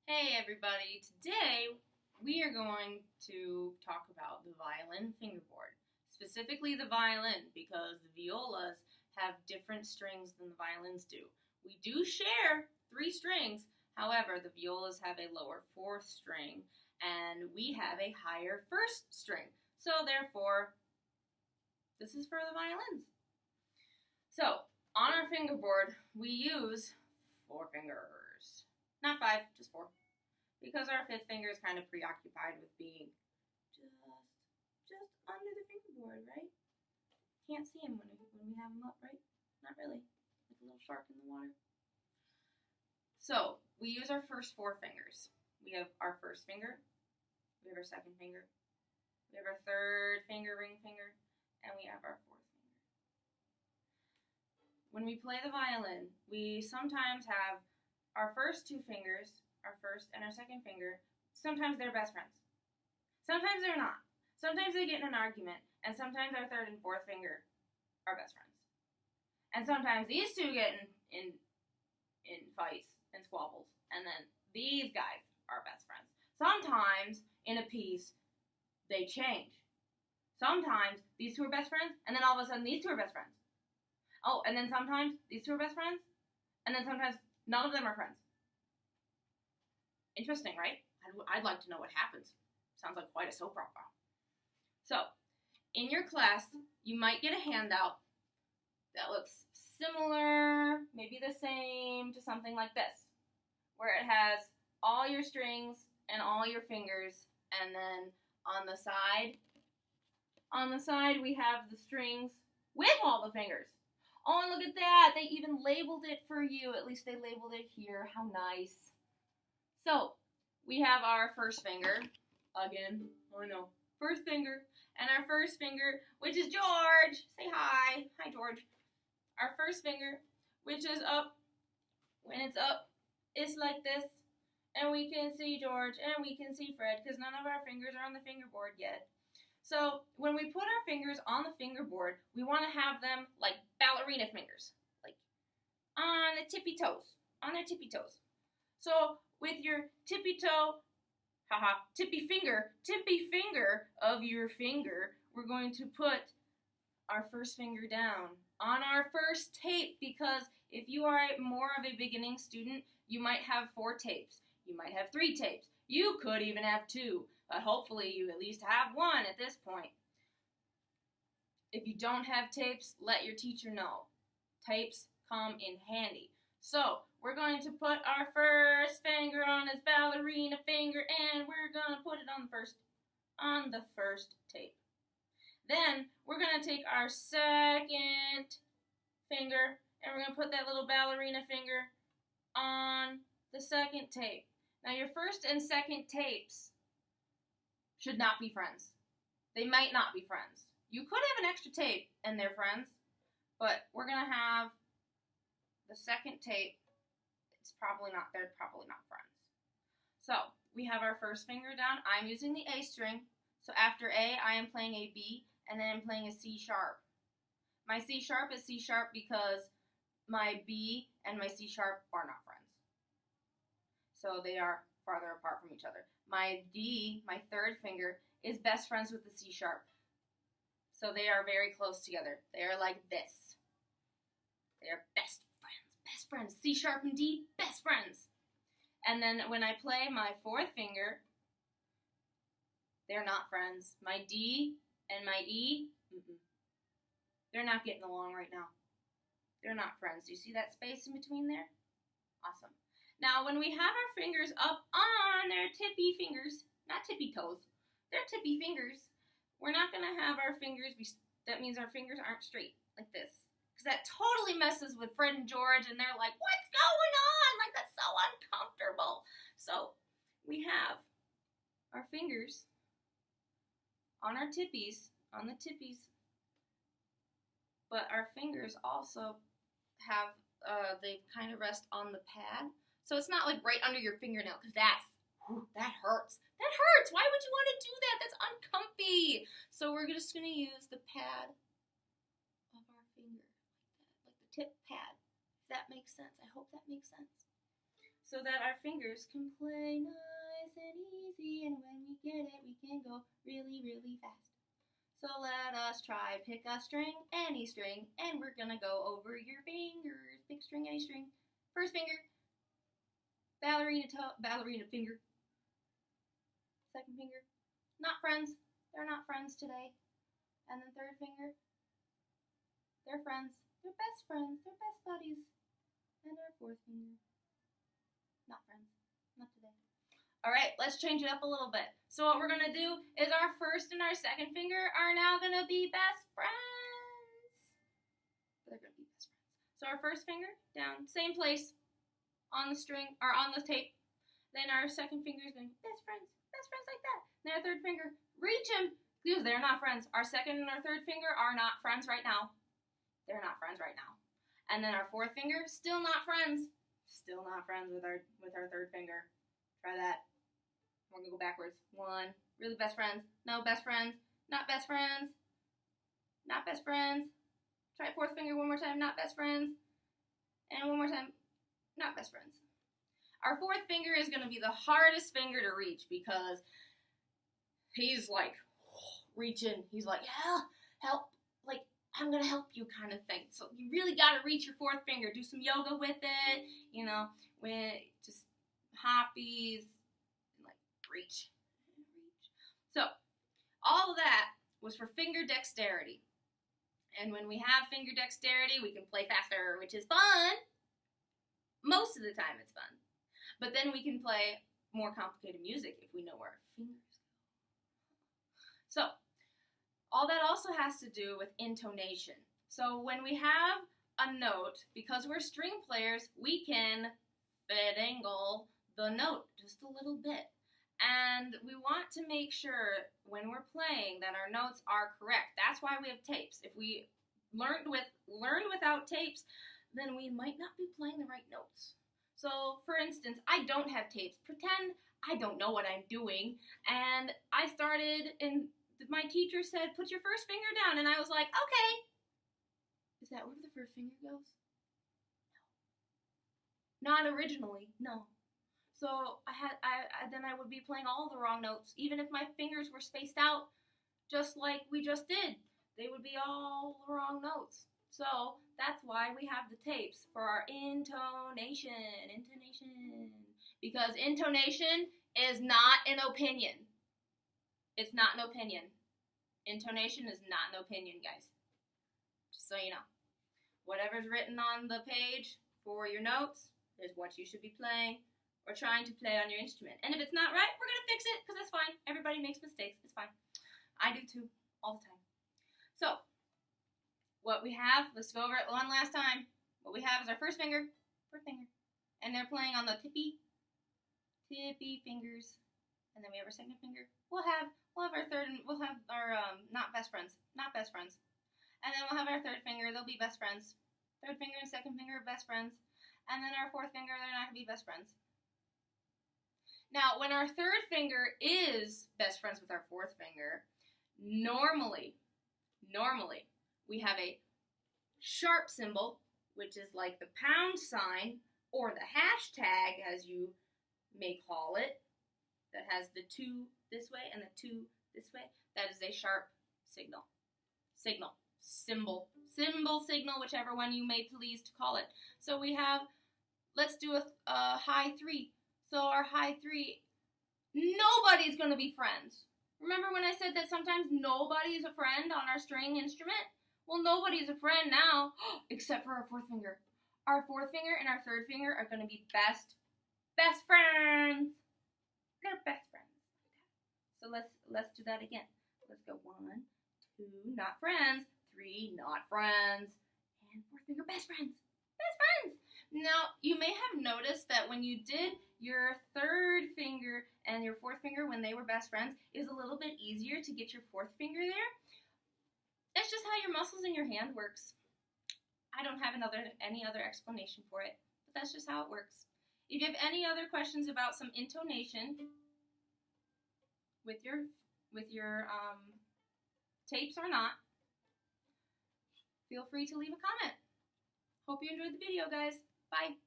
Hey everybody, today we are going to talk about the violin fingerboard. Specifically the violin, because the violas have different strings than the violins do. We do share 3 strings, however the violas have a lower 4th string and we have a higher 1st string. So therefore, this is for the violins. So, on our fingerboard we use 4 fingers. Not 5, just 4. Because our 5th finger is kind of preoccupied with being just under the fingerboard, right? Can't see him when we have him up, right? Not really. Like a little shark in the water. So, we use our first 4 fingers. We have our first finger, we have our second finger, we have our third finger, ring finger, and we have our 4th finger. When we play the violin, we sometimes have our first 2 fingers, our first and our second finger, sometimes they're best friends. Sometimes they're not. Sometimes they get in an argument, and sometimes our 3rd and 4th finger are best friends. And sometimes these 2 get in fights and squabbles, and then these guys are best friends. Sometimes, in a piece, they change. Sometimes these 2 are best friends, and then all of a sudden these 2 are best friends. Oh, and then sometimes these 2 are best friends, and then sometimes none of them are friends. Interesting, right? I'd like to know what happens. Sounds like quite a soap opera. So, in your class, you might get a handout that looks similar, maybe the same, to something like this, where it has all your strings and all your fingers, and then on the side we have the strings with all the fingers. Oh, and look at that! They even labeled it for you. At least they labeled it here. How nice. So, we have our first finger, again, first finger, and our first finger, which is George, say hi, George. Our first finger, which is up, when it's up, it's like this, and we can see George, and we can see Fred, because none of our fingers are on the fingerboard yet. So, when we put our fingers on the fingerboard, we want to have them like ballerina fingers, like on the tippy toes, on their tippy toes. So, with your tippy finger of your finger, we're going to put our first finger down on our first tape, because if you are more of a beginning student, you might have 4 tapes. You might have 3 tapes. You could even have 2, but hopefully you at least have 1 at this point. If you don't have tapes, let your teacher know. Tapes come in handy. So, we're going to put our first finger on his ballerina finger, and we're going to put it on the first tape. Then, we're going to take our second finger, and we're going to put that little ballerina finger on the second tape. Now, your first and second tapes should not be friends. They might not be friends. You could have an extra tape, and they're friends, but we're going to have the second tape, they're probably not friends. So, we have our first finger down. I'm using the A string. So after A, I am playing a B, and then I'm playing a C sharp. My C sharp is C sharp because my B and my C sharp are not friends. So they are farther apart from each other. My D, my 3rd finger, is best friends with the C sharp. So they are very close together. They are like this. They are best friends. C sharp and D, best friends. And then when I play my 4th finger, they're not friends. My D and my E, they're not getting along right now. They're not friends. Do you see that space in between there? Awesome. Now, when we have our fingers up on their tippy fingers, not tippy toes, they're tippy fingers, we're not going to have our fingers, that means our fingers aren't straight, like this. Because that totally messes with Fred and George, and they're like, what's going on? Like, that's so uncomfortable. So, we have our fingers on our tippies, but our fingers also have, they kind of rest on the pad. So it's not like right under your fingernail, because that hurts. That hurts. Why would you want to do that? That's uncomfy. So we're just going to use the pad of our finger, like the tip pad. If that makes sense. I hope that makes sense. so that our fingers can play nice and easy, and when we get it, we can go really, really fast. So let us try. Pick a string, any string, and we're gonna go over your fingers. Pick string, any string. First finger, ballerina toe, ballerina finger. Second finger, not friends. They're not friends today. And then third finger, they're friends. They're best friends. They're best buddies. And our fourth finger, not friends. Not today. All right, let's change it up a little bit. So what we're going to do is our first and our second finger are now going to be best friends. They're going to be best friends. So our first finger, down, same place on the string, or on the tape. Then our second finger is going to be best friends like that. Then our third finger, reach them, because they're not friends. Our second and our third finger are not friends right now. They're not friends right now. And then our fourth finger, still not friends. Still not friends with our third finger. Try that. We're going to go backwards. One. Really best friends. No best friends. Not best friends. Not best friends. Try fourth finger one more time. Not best friends. And one more time. Not best friends. Our fourth finger is going to be the hardest finger to reach because he's like reaching. He's like, yeah, help. Like, I'm going to help you kind of thing. So you really got to reach your fourth finger. Do some yoga with it. You know, just hoppies. Reach. So, all of that was for finger dexterity. And when we have finger dexterity, we can play faster, which is fun. Most of the time it's fun. But then we can play more complicated music if we know where our fingers go. So, all that also has to do with intonation. So, when we have a note, because we're string players, we can fidangle the note just a little bit. And we want to make sure when we're playing that our notes are correct. That's why we have tapes. If we learned without tapes, then we might not be playing the right notes. So, for instance, I don't have tapes. Pretend I don't know what I'm doing. And I started, and my teacher said, put your first finger down. And I was like, okay. Is that where the first finger goes? No. Not originally, no. So then I would be playing all the wrong notes, even if my fingers were spaced out, just like we just did. They would be all the wrong notes. So that's why we have the tapes for our intonation. Because intonation is not an opinion. It's not an opinion. Intonation is not an opinion, guys. Just so you know. Whatever's written on the page for your notes is what you should be playing. Or trying to play on your instrument. And if it's not right, we're going to fix it, because that's fine. Everybody makes mistakes. It's fine. I do too, all the time. So, what we have, let's go over it one last time. What we have is our first finger, and they're playing on the tippy fingers. And then we have our second finger. We'll have our third, and we'll have our not best friends. And then we'll have our third finger, they'll be best friends. Third finger and second finger are best friends. And then our fourth finger, they're not going to be best friends. Now, when our third finger is best friends with our fourth finger, normally, we have a sharp symbol, which is like the pound sign, or the hashtag, as you may call it, that has the 2 this way and the 2 this way. That is a sharp signal. Symbol, whichever one you may please to call it. So we have, let's do a high 3. So our high 3, nobody's going to be friends. Remember when I said that sometimes nobody is a friend on our string instrument? Well, nobody's a friend now, except for our fourth finger. Our fourth finger and our third finger are going to be best friends. They're best friends. So let's do that again. Let's go 1, 2, not friends. 3, not friends. And fourth finger, best friends. Best friends. Now, you may have noticed that when you did your third finger and your fourth finger when they were best friends, it was a little bit easier to get your fourth finger there. That's just how your muscles in your hand works. I don't have any other explanation for it, but that's just how it works. If you have any other questions about some intonation with your tapes or not, feel free to leave a comment. Hope you enjoyed the video, guys. Bye.